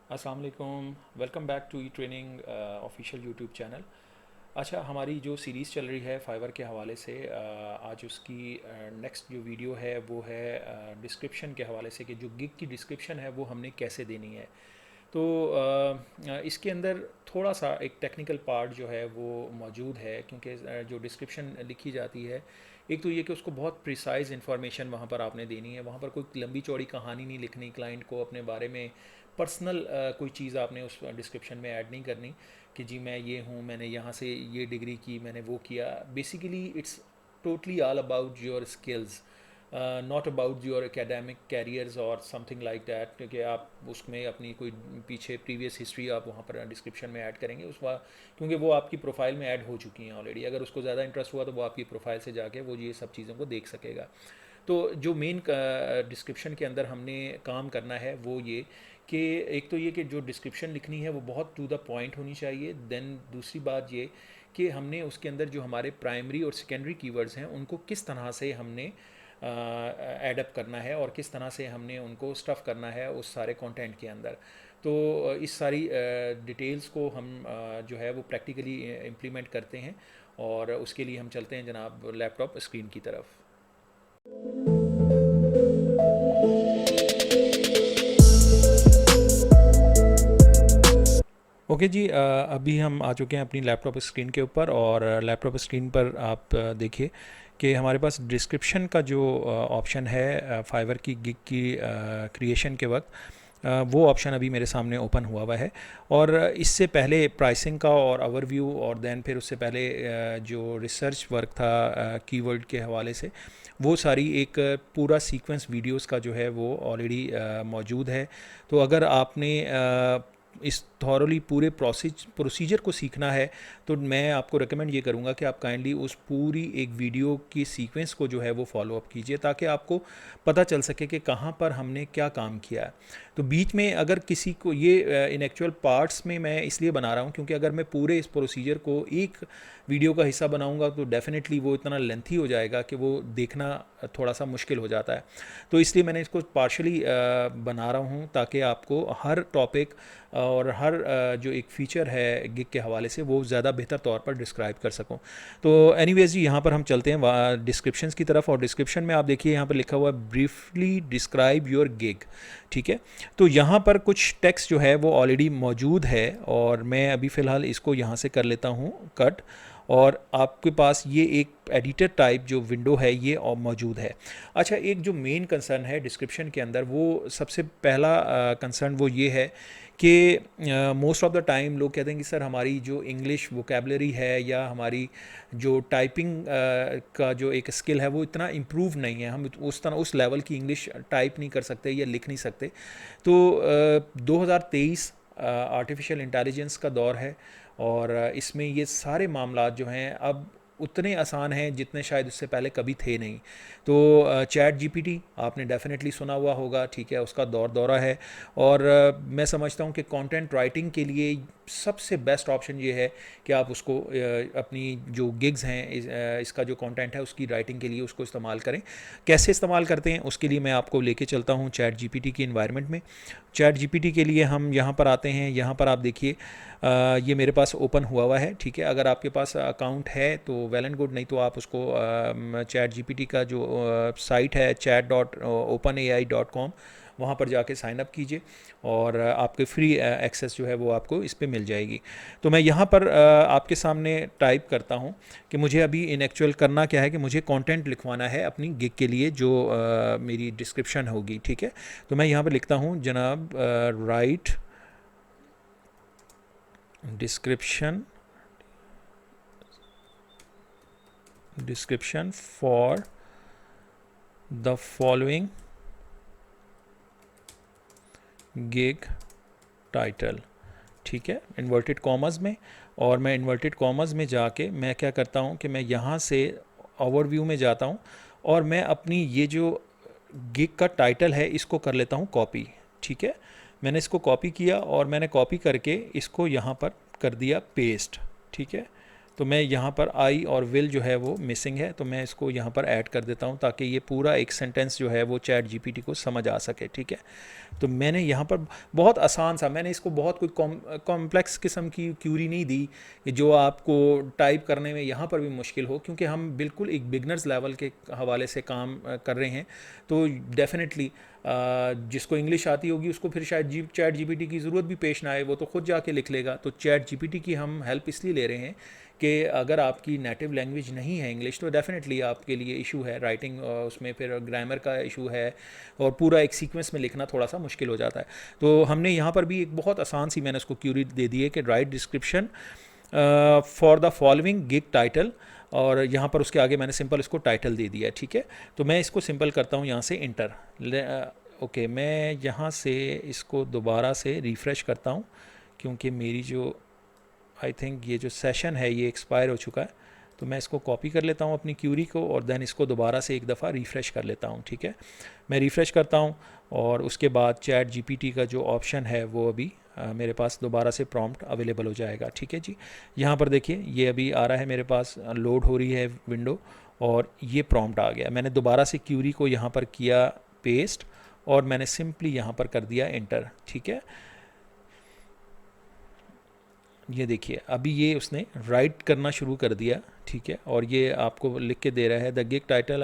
अस्सलाम वालेकुम। Welcome back to e training official YouTube channel. अच्छा, हमारी जो सीरीज़ चल रही है फाइवर के हवाले से, आज उसकी नेक्स्ट जो वीडियो है वो है डिस्क्रिप्शन के हवाले से, कि जो गिग की डिस्क्रिप्शन है वो हमने कैसे देनी है। तो इसके अंदर थोड़ा सा एक टेक्निकल पार्ट जो है वो मौजूद है, क्योंकि जो डिस्क्रिप्शन लिखी जाती है, एक तो ये कि उसको बहुत प्रिसाइज इन्फॉर्मेशन वहाँ पर आपने देनी है। वहाँ पर कोई लंबी चौड़ी कहानी नहीं लिखनी, क्लाइंट को अपने बारे में पर्सनल कोई चीज़ आपने उस डिस्क्रिप्शन में ऐड नहीं करनी कि जी मैं ये हूँ, मैंने यहाँ से ये डिग्री की, मैंने वो किया। Basically it's totally all about your skills, not about your academic carriers और समथिंग लाइक दैट, क्योंकि आप उसमें अपनी कोई पीछे प्रीवियस हिस्ट्री आप वहाँ पर डिस्क्रिप्शन में ऐड करेंगे क्योंकि वो आपकी प्रोफाइल में ऐड हो चुकी हैं ऑलरेडी। अगर उसको ज़्यादा इंटरेस्ट हुआ तो वो आपकी प्रोफाइल से जाके वो ये सब चीज़ों को देख सकेगा। तो जो मेन डिस्क्रिप्शन के अंदर हमने काम करना है वो ये कि एक तो ये कि जो डिस्क्रिप्शन लिखनी है वो बहुत टू द पॉइंट होनी चाहिए। देन दूसरी बात ये कि हमने उसके अंदर जो हमारे प्राइमरी और सेकेंडरी कीवर्ड्स हैं उनको किस तरह से हमने एडअप करना है और किस तरह से हमने उनको स्टफ़ करना है उस सारे कंटेंट के अंदर। तो इस सारी डिटेल्स को हम जो है वो प्रैक्टिकली इम्प्लीमेंट करते हैं, और उसके लिए हम चलते हैं जनाब लैपटॉप स्क्रीन की तरफ। ओके जी, अभी हम आ चुके हैं अपनी लैपटॉप स्क्रीन के ऊपर, और लैपटॉप स्क्रीन पर आप देखिए कि हमारे पास डिस्क्रिप्शन का जो ऑप्शन है फाइवर की गिग की क्रिएशन के वक्त, वो ऑप्शन अभी मेरे सामने ओपन हुआ है। और इससे पहले प्राइसिंग का और ओवरव्यू, और देन फिर उससे पहले जो रिसर्च वर्क था कीवर्ड के हवाले से, वो सारी एक पूरा सीक्वेंस वीडियोस का जो है वो ऑलरेडी मौजूद है। तो अगर आपने इस थॉरली पूरे प्रोसीजर को सीखना है तो मैं आपको रेकमेंड ये करूँगा कि आप काइंडली उस पूरी एक वीडियो की सीक्वेंस को जो है वो फॉलो अप कीजिए, ताकि आपको पता चल सके कि कहाँ पर हमने क्या काम किया है। तो बीच में अगर किसी को ये इन एक्चुअल पार्ट्स में मैं इसलिए बना रहा हूँ क्योंकि अगर मैं पूरे इस प्रोसीजर को एक वीडियो का हिस्सा बनाऊंगा तो डेफिनेटली वो इतना लेंथी हो जाएगा कि वो देखना थोड़ा सा मुश्किल हो जाता है। तो इसलिए मैंने इसको पार्शली बना रहा हूँ, ताकि आपको हर टॉपिक और हर जो एक फ़ीचर है गिग के हवाले से वो ज़्यादा बेहतर तौर पर डिस्क्राइब कर सकूं। तो एनीवेज जी, यहाँ पर हम चलते हैं डिस्क्रिप्शंस की तरफ, और डिस्क्रिप्शन में आप देखिए यहाँ पर लिखा हुआ है ब्रीफली डिस्क्राइब योर गिग। ठीक है, तो यहाँ पर कुछ टेक्स्ट जो है वो ऑलरेडी मौजूद है, और मैं अभी फ़िलहाल इसको यहाँ से कर लेता हूँ कट, और आपके पास ये एक एडिटर टाइप जो विंडो है ये और मौजूद है। अच्छा, एक जो मेन कंसर्न है डिस्क्रिप्शन के अंदर, वो सबसे पहला कंसर्न वो ये है कि मोस्ट ऑफ द टाइम लोग कहते हैं कि सर हमारी जो इंग्लिश वोकेबलरी है या हमारी जो टाइपिंग का जो एक स्किल है वो इतना इम्प्रूव नहीं है, हम उस तरह उस लेवल की इंग्लिश टाइप नहीं कर सकते या लिख नहीं सकते। तो 2023 आर्टिफिशियल इंटेलिजेंस का दौर है, और इसमें ये सारे मामलात जो हैं अब उतने आसान हैं जितने शायद उससे पहले कभी थे नहीं। तो चैट जीपीटी आपने डेफिनेटली सुना हुआ होगा, ठीक है, उसका दौरा है। और मैं समझता हूँ कि कंटेंट राइटिंग के लिए सबसे बेस्ट ऑप्शन ये है कि आप उसको अपनी जो गिग्स हैं इसका जो कंटेंट है उसकी राइटिंग के लिए उसको इस्तेमाल करें। कैसे इस्तेमाल करते हैं उसके लिए मैं आपको लेके चलता हूँ चैट जीपीटी की इन्वायरमेंट में। चैट जीपीटी के लिए हम यहाँ पर आते हैं। यहाँ पर आप देखिए ये मेरे पास ओपन हुआ है, ठीक है। अगर आपके पास अकाउंट है तो वेल एंड गुड, नहीं तो आप उसको चैट जीपीटी का जो साइट है chat.openai.com, वहाँ पर जाके साइन अप कीजिए, और आपके फ्री एक्सेस जो है वो आपको इस पर मिल जाएगी। तो मैं यहाँ पर आपके सामने टाइप करता हूँ कि मुझे अभी इन एक्चुअल करना क्या है कि मुझे कंटेंट लिखवाना है अपनी गिग के लिए जो मेरी डिस्क्रिप्शन होगी, ठीक है। तो मैं यहाँ पर लिखता हूँ जनाब right description for the following gig title, ठीक है, इन्वर्टेड कॉमर्स में। और मैं इन्वर्टेड कॉमर्स में जाके मैं क्या करता हूँ कि मैं यहाँ से ओवरव्यू में जाता हूँ, और मैं अपनी ये जो गिग का टाइटल है इसको कर लेता हूँ कॉपी, ठीक है। मैंने इसको कॉपी किया और मैंने कॉपी करके इसको यहाँ पर कर दिया पेस्ट, ठीक है। तो मैं यहाँ पर आई और विल जो है वो मिसिंग है, तो मैं इसको यहाँ पर ऐड कर देता हूँ ताकि ये पूरा एक सेंटेंस जो है वो चैट जीपीटी को समझ आ सके, ठीक है। तो मैंने यहाँ पर बहुत आसान सा, मैंने इसको बहुत कोई कॉम्प्लेक्स किस्म की क्यूरी नहीं दी कि जो आपको टाइप करने में यहाँ पर भी मुश्किल हो, क्योंकि हम बिल्कुल एक बिगनर्स लेवल के हवाले से काम कर रहे हैं। तो डेफिनेटली जिसको इंग्लिश आती होगी उसको फिर शायद चैट जीपीटी की ज़रूरत भी पेश ना आए, वो तो खुद जाके लिख लेगा। तो चैट जीपीटी की हम हेल्प इसलिए ले रहे हैं कि अगर आपकी नेटिव लैंग्वेज नहीं है इंग्लिश, तो डेफिनेटली आपके लिए इशू है राइटिंग, उसमें फिर ग्रामर का इशू है और पूरा एक सीक्वेंस में लिखना थोड़ा सा मुश्किल हो जाता है। तो हमने यहाँ पर भी एक बहुत आसान सी मैंने उसको क्यूरी दे दी है कि right description for the following gig title, और यहाँ पर उसके आगे मैंने सिंपल इसको टाइटल दे दिया है, ठीक है। तो मैं इसको सिंपल करता हूँ यहाँ से इंटर। ओके, मैं यहाँ से इसको दोबारा से रिफ़्रेश करता हूँ क्योंकि मेरी जो आई थिंक ये जो सेशन है ये एक्सपायर हो चुका है। तो मैं इसको कॉपी कर लेता हूँ अपनी क्यूरी को और देन इसको दोबारा से एक दफ़ा रिफ़्रेश कर लेता हूँ, ठीक है। मैं रिफ़्रेश करता हूँ और उसके बाद चैट जीपीटी का जो ऑप्शन है वो अभी मेरे पास दोबारा से प्रॉम्प्ट अवेलेबल हो जाएगा, ठीक है जी। यहाँ पर देखिए ये अभी आ रहा है मेरे पास, लोड हो रही है विंडो और ये प्रॉम्प्ट आ गया। मैंने दोबारा से क्यूरी को यहाँ पर किया पेस्ट और मैंने सिंपली यहाँ पर कर दिया एंटर, ठीक है। ये देखिए अभी ये उसने राइट करना शुरू कर दिया, ठीक है। और ये आपको लिख के दे रहा है द गिग टाइटल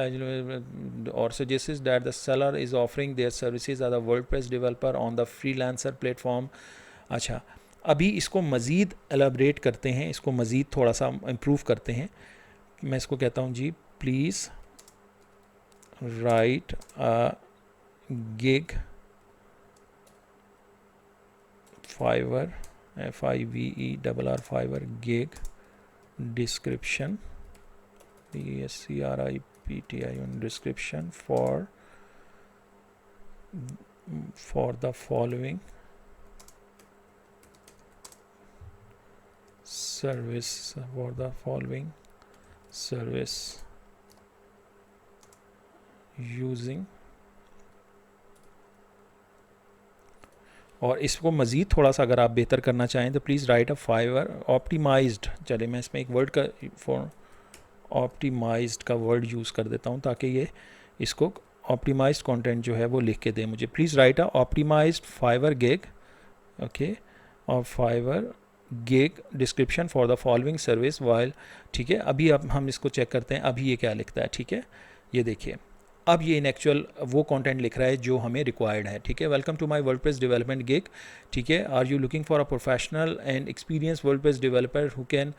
और suggest that the seller is offering their services as a WordPress developer on the freelancer platform. अच्छा, अभी इसको मज़ीद एलाबरेट करते हैं, इसको मज़ीद थोड़ा सा इम्प्रूव करते हैं। मैं इसको कहता हूँ जी please write a gig Fiverr FIVERR Fiverr gig description DSCRIPTION description for the following service for the following service using, और इसको मज़ीद थोड़ा सा अगर आप बेहतर करना चाहें तो please write a Fiverr optimised. चले मैं इसमें एक वर्ड का फॉर ऑप्टिमाइज्ड का वर्ड यूज़ कर देता हूँ ताकि ये इसको ऑप्टिमाइज्ड कंटेंट जो है वो लिख के दे मुझे। Please write a optimized Fiverr gig, okay, और Fiverr gig description for the following service while, ठीक है। अभी अब हम इसको चेक करते हैं अभी ये क्या लिखता है, ठीक है। ये देखिए अब ये इन एक्चुअल वो कंटेंट लिख रहा है जो हमें रिक्वायर्ड है, ठीक है। Welcome to my WordPress development gig, ठीक है। Are you looking for a professional and experience WordPress developer who can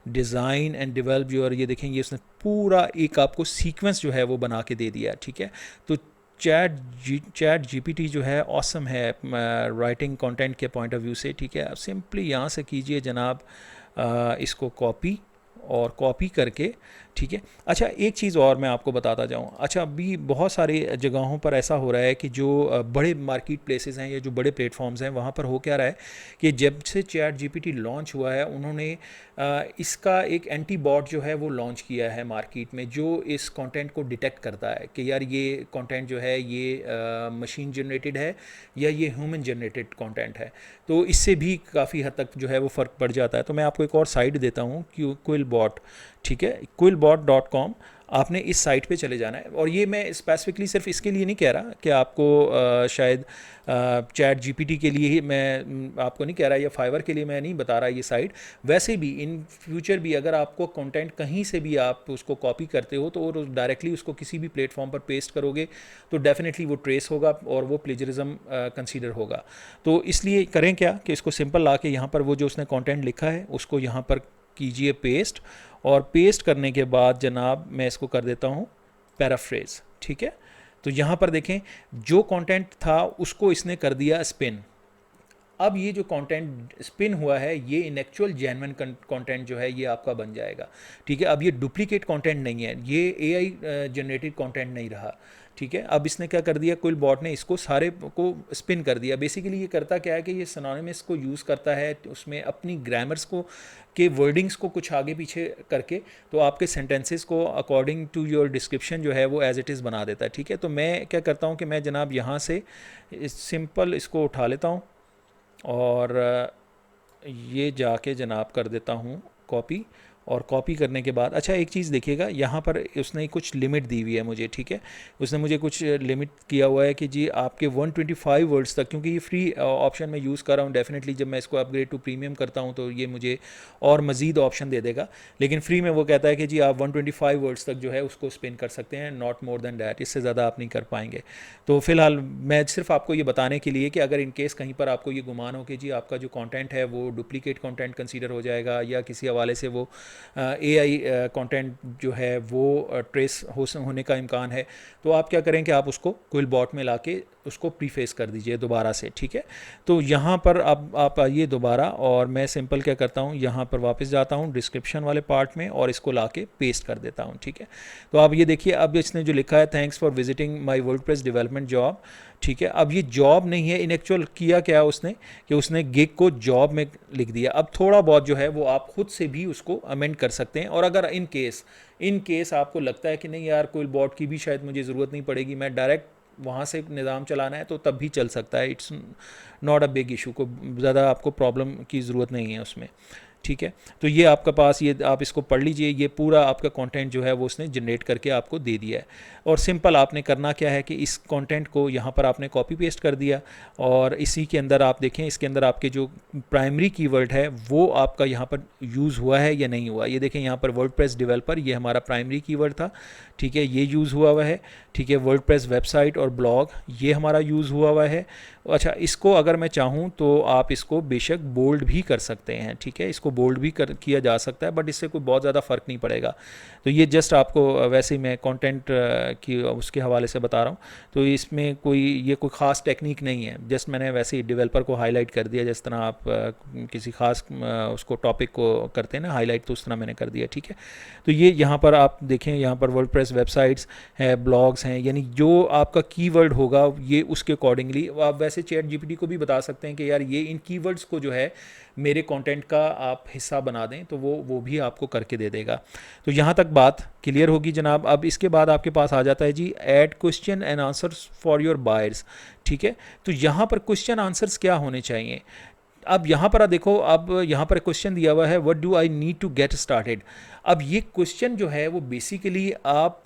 design and develop your, ये देखेंगे उसने पूरा एक आपको सीक्वेंस जो है वो बना के दे दिया, ठीक है। तो चैट जीपीटी जो है ऑसम है राइटिंग कंटेंट के पॉइंट ऑफ व्यू से, ठीक है। अब सिंपली यहाँ से कीजिए जनाब इसको कॉपी और कॉपी करके, ठीक है। अच्छा एक चीज़ और मैं आपको बताता जाऊँ, अच्छा अभी बहुत सारी जगहों पर ऐसा हो रहा है कि जो बड़े मार्केट प्लेसेस हैं या जो बड़े प्लेटफॉर्म्स हैं वहाँ पर हो क्या रहा है कि जब से चैट जीपीटी लॉन्च हुआ है उन्होंने इसका एक एंटी बॉट जो है वो लॉन्च किया है मार्केट में, जो इस कंटेंट को डिटेक्ट करता है कि यार ये कंटेंट जो है ये मशीन जनरेटेड है या ये ह्यूमन जनरेटेड कंटेंट है। तो इससे भी काफ़ी हद तक जो है वो फ़र्क पड़ जाता है। तो मैं आपको एक और साइट देता हूँ क्विलबॉट, ठीक है, quillbot.com। आपने इस साइट पे चले जाना है और ये मैं स्पेसिफिकली सिर्फ इसके लिए नहीं कह रहा कि आपको शायद चैट जीपीटी के लिए ही मैं आपको नहीं कह रहा या फाइवर के लिए मैं नहीं बता रहा ये साइट। वैसे भी इन फ्यूचर भी अगर आपको कंटेंट कहीं से भी आप उसको कॉपी करते हो तो डायरेक्टली उसको किसी भी प्लेटफॉर्म पर पेस्ट करोगे तो डेफिनेटली वो ट्रेस होगा और वो प्लेजरिज्म कंसीडर होगा। तो इसलिए करें क्या कि इसको सिंपल ला के यहाँ पर वो जो उसने कंटेंट लिखा है उसको यहाँ पर कीजिए पेस्ट, और पेस्ट करने के बाद जनाब मैं इसको कर देता हूँ पैराफ्रेज, ठीक है। तो यहाँ पर देखें जो कंटेंट था उसको इसने कर दिया स्पिन। अब ये जो कंटेंट स्पिन हुआ है ये इन एक्चुअल जेन्युइन कंटेंट जो है ये आपका बन जाएगा, ठीक है। अब ये डुप्लीकेट कंटेंट नहीं है, ये एआई जनरेटेड कंटेंट नहीं रहा, ठीक है। अब इसने क्या कर दिया, क्विलबॉट ने इसको सारे को स्पिन कर दिया। बेसिकली ये करता क्या है कि ये सिनोनिमस को यूज़ करता है, उसमें अपनी ग्रामर्स को के वर्डिंग्स को कुछ आगे पीछे करके तो आपके सेंटेंसेस को अकॉर्डिंग टू योर डिस्क्रिप्शन जो है वो एज इट इज़ बना देता है, ठीक है। तो मैं क्या करता हूँ कि मैं जनाब यहाँ से सिंपल इसको उठा लेता हूँ और ये जाके जनाब कर देता हूँ कॉपी, और कॉपी करने के बाद, अच्छा एक चीज़ देखिएगा, यहाँ पर उसने कुछ लिमिट दी हुई है मुझे, ठीक है, उसने मुझे कुछ लिमिट किया हुआ है कि जी आपके 125 वर्ड्स तक, क्योंकि ये फ्री ऑप्शन में यूज़ कर रहा हूँ, डेफिनेटली जब मैं इसको अपग्रेड टू प्रीमियम करता हूँ तो ये मुझे और मज़ीद ऑप्शन दे देगा, लेकिन फ्री में वो कहता है कि जी आप 125 वर्ड्स तक जो है उसको स्पिन कर सकते हैं, नॉट मोर देन डैट, इससे ज़्यादा आप नहीं कर पाएंगे। तो फिलहाल मैं सिर्फ आपको ये बताने के लिए कि अगर इन केस कहीं पर आपको ये गुमान हो कि जी आपका जो कंटेंट है वो डुप्लीकेट कंटेंट कंसीडर हो जाएगा या किसी हवाले से वो एआई कंटेंट जो है वो ट्रेस होने का इम्कान है, तो आप क्या करें कि आप उसको क्विल बॉट में लाके उसको प्रीफेस कर दीजिए दोबारा से, ठीक है। तो यहाँ पर अब आप आइए दोबारा, और मैं सिंपल क्या करता हूँ, यहाँ पर वापस जाता हूँ डिस्क्रिप्शन वाले पार्ट में और इसको लाके पेस्ट कर देता हूँ, ठीक है। तो आप ये देखिए, अब इसने जो लिखा है thanks for visiting my WordPress development job, ठीक है। अब ये जॉब नहीं है, इन एक्चुअल किया क्या उसने कि उसने गिग को जॉब में लिख दिया। अब थोड़ा बहुत जो है वो आप खुद से भी उसको अमेंड कर सकते हैं, और अगर इन केस आपको लगता है कि नहीं यार कोई बॉट की भी शायद मुझे ज़रूरत नहीं पड़ेगी, मैं डायरेक्ट वहाँ से निज़ाम चलाना है, तो तब भी चल सकता है, it's not a big issue, को ज़्यादा आपको प्रॉब्लम की ज़रूरत नहीं है उसमें, ठीक है। तो ये आपका पास, ये आप इसको पढ़ लीजिए, ये पूरा आपका कंटेंट जो है वो उसने जनरेट करके आपको दे दिया है। और सिंपल आपने करना क्या है कि इस कंटेंट को यहाँ पर आपने कॉपी पेस्ट कर दिया, और इसी के अंदर आप देखें, इसके अंदर आपके जो प्राइमरी कीवर्ड है वो आपका यहाँ पर यूज़ हुआ है या नहीं हुआ। ये देखें यहाँ पर वर्डप्रेस डेवलपर, ये हमारा प्राइमरी कीवर्ड था, ठीक है, ये यूज़ हुआ हुआ है, ठीक है। वर्डप्रेस वेबसाइट और ब्लॉग, ये हमारा यूज़ हुआ हुआ है। अच्छा, इसको अगर मैं चाहूँ तो आप इसको बेशक बोल्ड भी कर सकते हैं, ठीक है, इसको बोल्ड भी किया जा सकता है, बट इससे कोई बहुत ज़्यादा फ़र्क नहीं पड़ेगा। तो ये जस्ट आपको वैसे ही मैं कंटेंट की उसके हवाले से बता रहा हूँ, तो इसमें कोई ख़ास टेक्निक नहीं है, जस्ट मैंने वैसे ही डेवलपर को हाईलाइट कर दिया, जिस तरह आप किसी ख़ास उसको टॉपिक को करते हैं ना हाईलाइट, तो उस तरह मैंने कर दिया, ठीक है। तो ये यहाँ पर आप देखें, यहाँ पर वर्डप्रेस वेबसाइट्स है, ब्लॉग्स हैं, यानी जो आपका कीवर्ड होगा ये उसके अकॉर्डिंगली आप वैसे चैट जीपीटी को भी बता सकते हैं कि यार ये इन कीवर्ड्स को जो है मेरे कंटेंट का आप हिस्सा बना दें, तो वो भी आपको करके दे देगा। तो यहाँ तक बात क्लियर होगी जनाब। अब इसके बाद आपके पास आ जाता है जी add question and answers for your buyers, ठीक है। तो यहाँ पर क्वेश्चन आंसर्स क्या होने चाहिए। अब यहाँ पर देखो, अब यहाँ पर क्वेश्चन दिया हुआ है what do I need to get started. अब ये क्वेश्चन जो है वो बेसिकली आप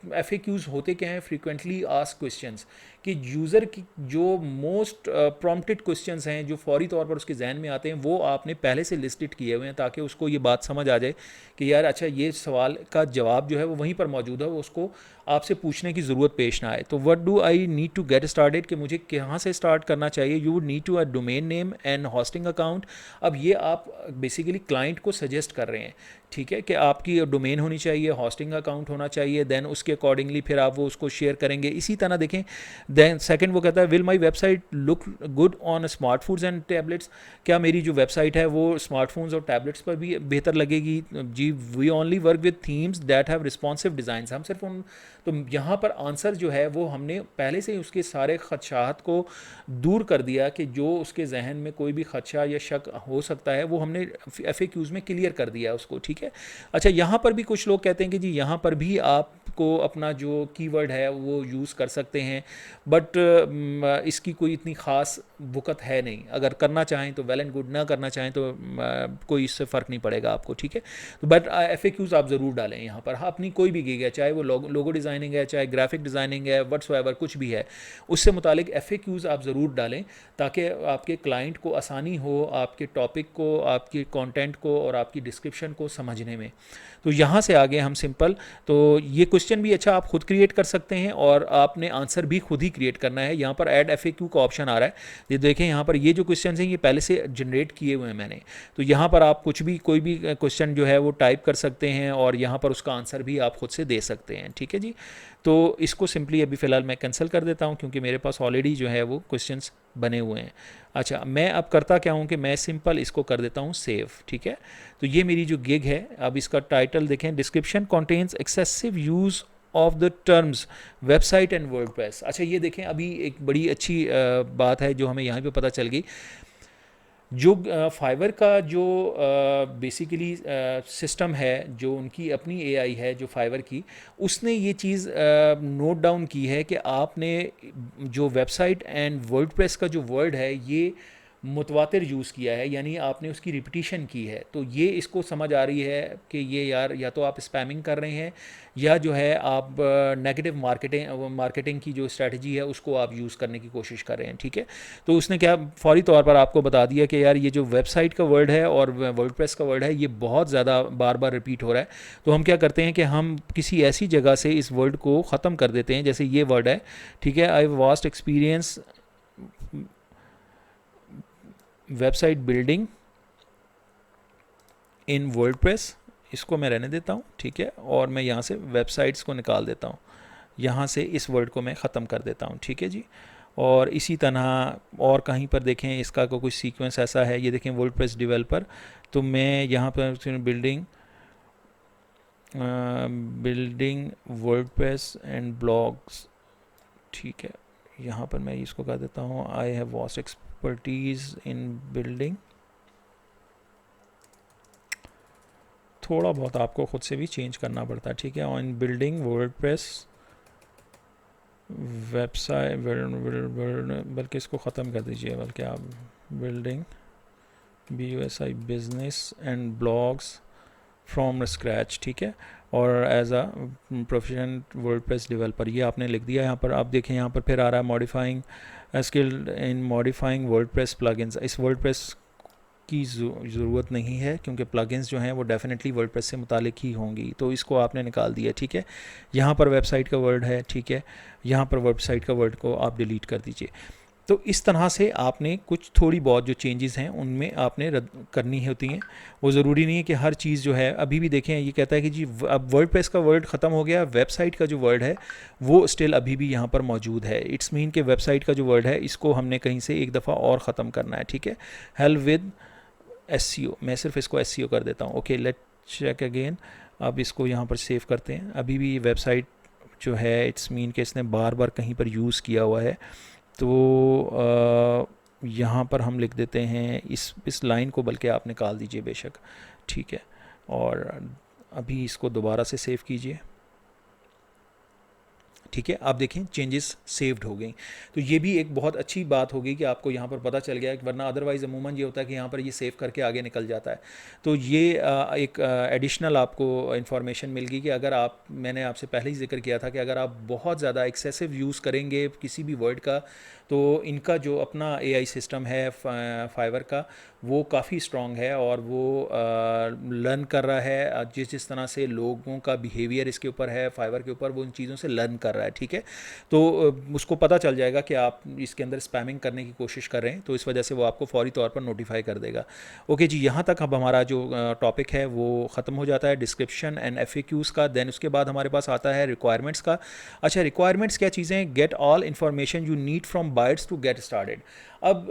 FAQs होते क्या हैं, फ्रीक्वेंटली आस्क्ड क्वेश्चंस, कि यूज़र की जो मोस्ट प्रॉम्प्टेड क्वेश्चंस हैं जो फौरी तौर पर उसके जहन में आते हैं, वो आपने पहले से लिस्टेड किए हुए हैं, ताकि उसको ये बात समझ आ जाए कि यार अच्छा ये सवाल का जवाब जो है वो वहीं पर मौजूद है, वो उसको आपसे पूछने की ज़रूरत पेश ना आए। तो what do I need to get started, कि मुझे कहाँ से स्टार्ट करना चाहिए। You would need to a domain name and hosting account. अब ये आप बेसिकली क्लाइंट को सजेस्ट कर रहे हैं, ठीक है, कि आपकी डोमेन होनी चाहिए, होस्टिंग अकाउंट होना चाहिए, देन उसके अकॉर्डिंगली फिर आप वो उसको शेयर करेंगे। इसी तरह देखें, देन सेकंड वो कहता है will my website look good on smartphones and tablets, क्या मेरी जो वेबसाइट है वो स्मार्टफोन्स और टैबलेट्स पर भी बेहतर लगेगी। जी we only work with themes that have responsive design, हम सिर्फ उन, तो यहाँ पर आंसर जो है वो हमने पहले से ही उसके सारे खदशात को दूर कर दिया, कि जो उसके जहन में कोई भी खदशा या शक हो सकता है वो हमने FAQs में क्लियर कर दिया उसको, ठीक है। अच्छा, यहाँ पर भी कुछ लोग कहते हैं कि जी यहाँ पर भी आपको अपना जो कीवर्ड है वो यूज़ कर सकते हैं, बट इसकी कोई इतनी ख़ास वक़्त है नहीं। अगर करना चाहें तो वेल एंड गुड, ना करना चाहें तो कोई इससे फ़र्क नहीं पड़ेगा आपको, ठीक है। तो बट FAQs आप ज़रूर डालें यहाँ पर, हाँ, अपनी कोई भी गिग है, चाहे वो लोगो डिज़ाइनिंग है, चाहे ग्राफिक डिज़ाइनिंग है, व्हाट्सएवर कुछ भी है, उससे मुतालिक FAQs आप ज़रूर डालें, ताकि आपके क्लाइंट को आसानी हो आपके टॉपिक को, आपके कंटेंट को और आपकी डिस्क्रिप्शन को समझने में। तो यहाँ से आगे हम सिंपल, तो ये क्वेश्चन भी अच्छा आप खुद क्रिएट कर सकते हैं, और आपने आंसर भी खुद ही क्रिएट करना है। यहाँ पर ऐड FAQ का ऑप्शन आ रहा है, ये देखें, यहाँ पर ये जो क्वेश्चन हैं ये पहले से जनरेट किए हुए हैं मैंने, तो यहाँ पर आप कुछ भी कोई भी क्वेश्चन जो है वो टाइप कर सकते हैं, और यहाँ पर उसका आंसर भी आप खुद से दे सकते हैं, ठीक है जी। तो इसको सिंपली अभी फ़िलहाल मैं कैंसिल कर देता हूँ, क्योंकि मेरे पास ऑलरेडी जो है वो क्वेश्चंस बने हुए हैं। अच्छा, मैं अब करता क्या हूँ कि मैं सिंपल इसको कर देता हूँ सेव, ठीक है। तो ये मेरी जो गिग है, अब इसका टाइटल देखें, description contains excessive use of the terms website and WordPress. अच्छा, ये देखें, अभी एक बड़ी अच्छी बात है जो हमें यहाँ पे पता चल गई। जो फाइवर का जो बेसिकली सिस्टम है, जो उनकी अपनी AI है जो फाइवर की, उसने ये चीज़ नोट डाउन की है कि आपने जो वेबसाइट एंड वर्डप्रेस का जो वर्ड है, ये मुतवातिर यूज़ किया है, यानी आपने उसकी रिपीटिशन की है, तो ये इसको समझ आ रही है कि ये यार या तो आप स्पैमिंग कर रहे हैं या जो है आप नेगेटिव मार्केटिंग की जो स्ट्रेटजी है उसको आप यूज़ करने की कोशिश कर रहे हैं, ठीक है। तो उसने क्या फौरी तौर पर आपको बता दिया कि यार ये जो वेबसाइट का वर्ड है और वर्डप्रेस का वर्ड है ये बहुत ज़्यादा बार बार रिपीट हो रहा है। तो हम क्या करते हैं कि हम किसी ऐसी जगह से इस वर्ड को ख़त्म कर देते हैं, जैसे ये वर्ड है, ठीक है, I vast experience website building in WordPress, इसको मैं रहने देता हूँ, ठीक है, और मैं यहाँ से वेबसाइट्स को निकाल देता हूँ, यहाँ से इस वर्ड को मैं ख़त्म कर देता हूँ, ठीक है जी। और इसी तरह और कहीं पर देखें इसका कोई सीक्वेंस ऐसा है, ये देखें वर्डप्रेस डेवलपर, तो मैं यहाँ पर बिल्डिंग वर्डप्रेस एंड ब्लॉग्स, ठीक है, यहाँ पर मैं इसको कर देता हूँ I have vast expertise in building. थोड़ा बहुत आपको खुद से भी चेंज करना पड़ता है, ठीक है, ऑन बिल्डिंग वर्डप्रेस वेबसाइट, बल्कि इसको ख़त्म कर दीजिए, बल्कि आप building BUSI business and blogs from scratch, ठीक है, और as a professional WordPress developer, ये आपने लिख दिया। यहाँ पर आप देखें, यहाँ पर फिर आ रहा है modifying skilled in modifying WordPress plugins. इस वर्डप्रेस की ज़रूरत नहीं है क्योंकि प्लगइन्स जो हैं वो डेफिनेटली वर्डप्रेस से मुतालिक ही होंगी, तो इसको आपने निकाल दिया, ठीक है। यहाँ पर वेबसाइट का वर्ड है, ठीक है, यहाँ पर वेबसाइट का वर्ड को आप डिलीट कर दीजिए। तो इस तरह से आपने कुछ थोड़ी बहुत जो चेंजेस हैं उनमें आपने रद्द करनी होती हैं। वो ज़रूरी नहीं है कि हर चीज़ जो है, अभी भी देखें ये कहता है कि जी अब वर्डप्रेस का वर्ड ख़त्म हो गया, वेबसाइट का जो वर्ड है वो स्टिल अभी भी यहाँ पर मौजूद है। इट्स मीन कि वेबसाइट का जो वर्ड है इसको हमने कहीं से एक दफ़ा और ख़त्म करना है, ठीक है। हेल्प विद SEO, मैं सिर्फ इसको SEO कर देता हूँ। Okay, let check again. अब इसको यहाँ पर सेव करते हैं। अभी भी वेबसाइट जो है इट्स मीन कि इसने बार बार कहीं पर यूज़ किया हुआ है, तो यहाँ पर हम लिख देते हैं इस लाइन को, बल्कि आप निकाल दीजिए बेशक, ठीक है, और अभी इसको दोबारा से सेव कीजिए, ठीक है। आप देखें चेंजेस सेव्ड हो गई, तो ये भी एक बहुत अच्छी बात होगी कि आपको यहाँ पर पता चल गया, वरना अदरवाइज़ अमूमन ये होता है कि यहाँ पर ये सेव करके आगे निकल जाता है। तो ये एक एडिशनल आपको इन्फॉर्मेशन मिल गई कि अगर आप, मैंने आपसे पहले ही जिक्र किया था कि अगर आप बहुत ज़्यादा एक्सेसिव यूज़ करेंगे किसी भी वर्ड का, तो इनका जो अपना AI सिस्टम है फाइवर का, वो काफ़ी स्ट्रॉन्ग है और वो लर्न कर रहा है जिस तरह से लोगों का बिहेवियर इसके ऊपर है फाइवर के ऊपर, वो उन चीज़ों से लर्न कर रहा है, ठीक है। तो उसको पता चल जाएगा कि आप इसके अंदर स्पैमिंग करने की कोशिश कर रहे हैं, तो इस वजह से वो आपको फौरी तौर पर नोटिफाई कर देगा। ओके जी, यहाँ तक अब हमारा जो टॉपिक है वो ख़त्म हो जाता है डिस्क्रिप्शन एंड FAQs का। देन उसके बाद हमारे पास आता है रिक्वायरमेंट्स का। अच्छा, रिक्वायरमेंट्स क्या चीज़ें? Get all information you need from bytes to get started. अब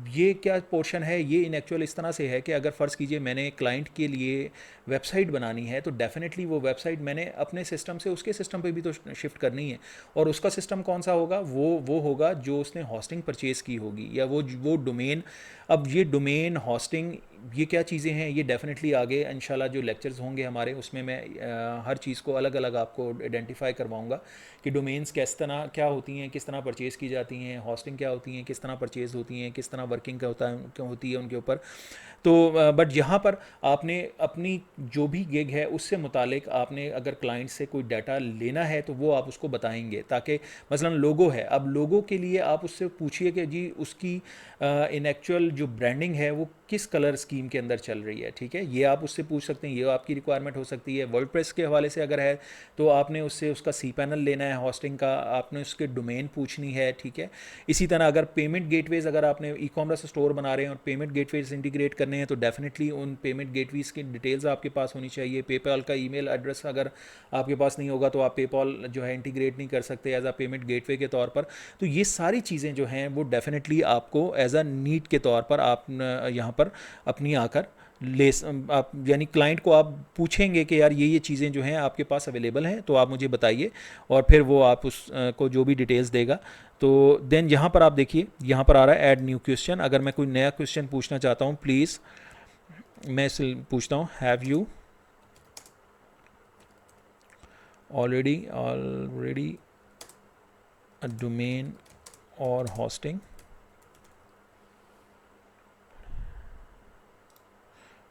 ये क्या पोर्शन है, ये इन एक्चुअल इस तरह से है कि अगर फ़र्ज़ कीजिए मैंने क्लाइंट के लिए वेबसाइट बनानी है, तो डेफिनेटली वो वेबसाइट मैंने अपने सिस्टम से उसके सिस्टम पे भी तो शिफ्ट करनी है, और उसका सिस्टम कौन सा होगा? वो होगा जो उसने हॉस्टिंग परचेज़ की होगी, या वो डोमेन। अब ये डोमेन हॉस्टिंग, ये क्या चीज़ें हैं, ये डेफिनेटली आगे इंशाल्लाह जो लेक्चर्स होंगे हमारे, उसमें मैं हर चीज़ को अलग अलग आपको आइडेंटिफाई करवाऊंगा कि डोमेन्स किस तरह क्या होती हैं, किस तरह परचेज़ की जाती हैं, हॉस्टिंग क्या होती हैं, किस तरह परचेज़ होती हैं, किस तरह वर्किंग क्या होता है, क्यों होती है उनके ऊपर। तो बट यहाँ पर आपने अपनी जो भी गिग है उससे मुतालिक आपने अगर क्लाइंट से कोई डाटा लेना है तो वो आप उसको बताएंगे, ताकि मसलन लोगो है, अब लोगो के लिए आप उससे पूछिए कि जी उसकी इन एक्चुअल जो ब्रांडिंग है वो किस कलर स्कीम के अंदर चल रही है, ठीक है, ये आप उससे पूछ सकते हैं, ये आपकी रिक्वायरमेंट हो सकती है। वर्डप्रेस के हवाले से अगर है तो आपने उससे उसका cPanel लेना है हॉस्टिंग का, आपने उसके डोमेन पूछनी है, ठीक है। इसी तरह अगर पेमेंट गेटवेज, अगर आपने ई-कॉमर्स स्टोर बना रहे हैं और पेमेंट गेटवेज इंटीग्रेट करने हैं, तो डेफिनेटली उन पेमेंट गेटवेज की डिटेल्स आपके पास होनी चाहिए। पेपैल का ईमेल एड्रेस अगर आपके पास नहीं होगा तो आप पेपॉल जो है इंटीग्रेट नहीं कर सकते एज अ पेमेंट गेटवे के तौर पर। तो ये सारी चीज़ें जो हैं वो डेफिनेटली आपको एज अ नीड के तौर पर आप यहाँ पर अपनी आकर ले आप, यानी क्लाइंट को आप पूछेंगे कि यार ये चीज़ें जो हैं आपके पास अवेलेबल हैं तो आप मुझे बताइए, और फिर वो आप उस को जो भी डिटेल्स देगा। तो देन यहाँ पर आप देखिए, यहाँ पर आ रहा है ऐड न्यू क्वेश्चन। अगर मैं कोई नया क्वेश्चन पूछना चाहता हूँ, प्लीज़ मैं इसे पूछता हूँ, have you already a domain और हॉस्टिंग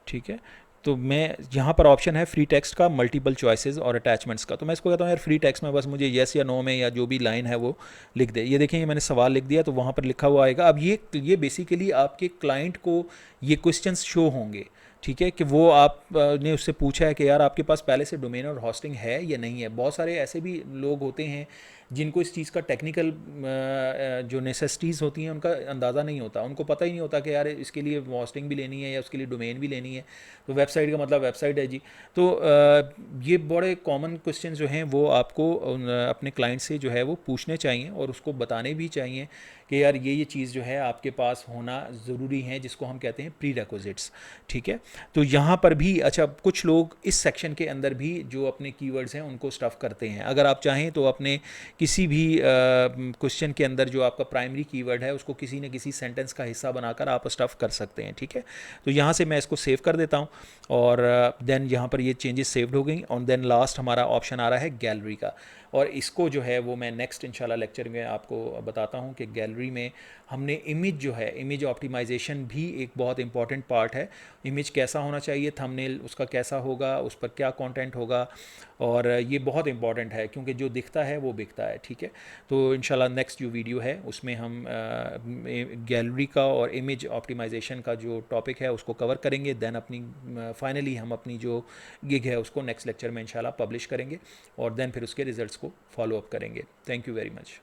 ठीक है। तो मैं यहाँ पर ऑप्शन है फ्री टेक्स्ट का मल्टीपल चॉइसेस और अटैचमेंट्स का, तो मैं इसको कहता हूँ यार फ्री टेक्स्ट में बस मुझे येस या नो में या जो भी लाइन है वो लिख दे। ये देखें, ये मैंने सवाल लिख दिया तो वहाँ पर लिखा हुआ आएगा। अब ये बेसिकली आपके क्लाइंट को ये क्वेश्चंस शो होंगे, ठीक है, कि वो आप ने उससे पूछा है कि यार आपके पास पहले से डोमेन और होस्टिंग है या नहीं है। बहुत सारे ऐसे भी लोग होते हैं जिनको इस चीज़ का टेक्निकल जो नेसेसिटीज़ होती हैं उनका अंदाज़ा नहीं होता, उनको पता ही नहीं होता कि यार इसके लिए होस्टिंग भी लेनी है या उसके लिए डोमेन भी लेनी है। तो वेबसाइट का मतलब वेबसाइट है जी। तो ये बड़े कॉमन क्वेश्चन जो हैं वो आपको अपने क्लाइंट से जो है वो पूछने चाहिए और उसको बताने भी चाहिए कि यार ये चीज़ जो है आपके पास होना ज़रूरी है, जिसको हम कहते हैं प्री रिक्विजिट्स, ठीक है। तो यहाँ पर भी अच्छा, कुछ लोग इस सेक्शन के अंदर भी जो अपने कीवर्ड्स हैं उनको स्टफ़ करते हैं। अगर आप चाहें तो अपने किसी भी क्वेश्चन के अंदर जो आपका प्राइमरी कीवर्ड है उसको किसी न किसी सेंटेंस का हिस्सा बनाकर आप स्टफ़ कर सकते हैं, ठीक है। तो यहाँ से मैं इसको सेव कर देता हूँ और देन यहाँ पर ये चेंजेस सेव्ड हो गई। और देन लास्ट हमारा ऑप्शन आ रहा है गैलरी का, और इसको जो है वो मैं नेक्स्ट इंशाल्लाह लेक्चर में आपको बताता हूँ कि गैलरी में हमने इमेज जो है, इमेज ऑप्टिमाइजेशन भी एक बहुत इंपॉर्टेंट पार्ट है। इमेज कैसा होना चाहिए, थंबनेल उसका कैसा होगा, उस पर क्या कंटेंट होगा, और ये बहुत इंपॉर्टेंट है क्योंकि जो दिखता है वो बिकता है, ठीक है। तो इंशाल्लाह नेक्स्ट जो वीडियो है उसमें हम गैलरी का और इमेज ऑप्टिमाइजेशन का जो टॉपिक है उसको कवर करेंगे। देन अपनी फाइनली हम अपनी जो गिग है उसको नेक्स्ट लेक्चर में इंशाल्लाह पब्लिश करेंगे और देन फिर उसके रिजल्ट्स को फॉलो अप करेंगे। Thank you very much.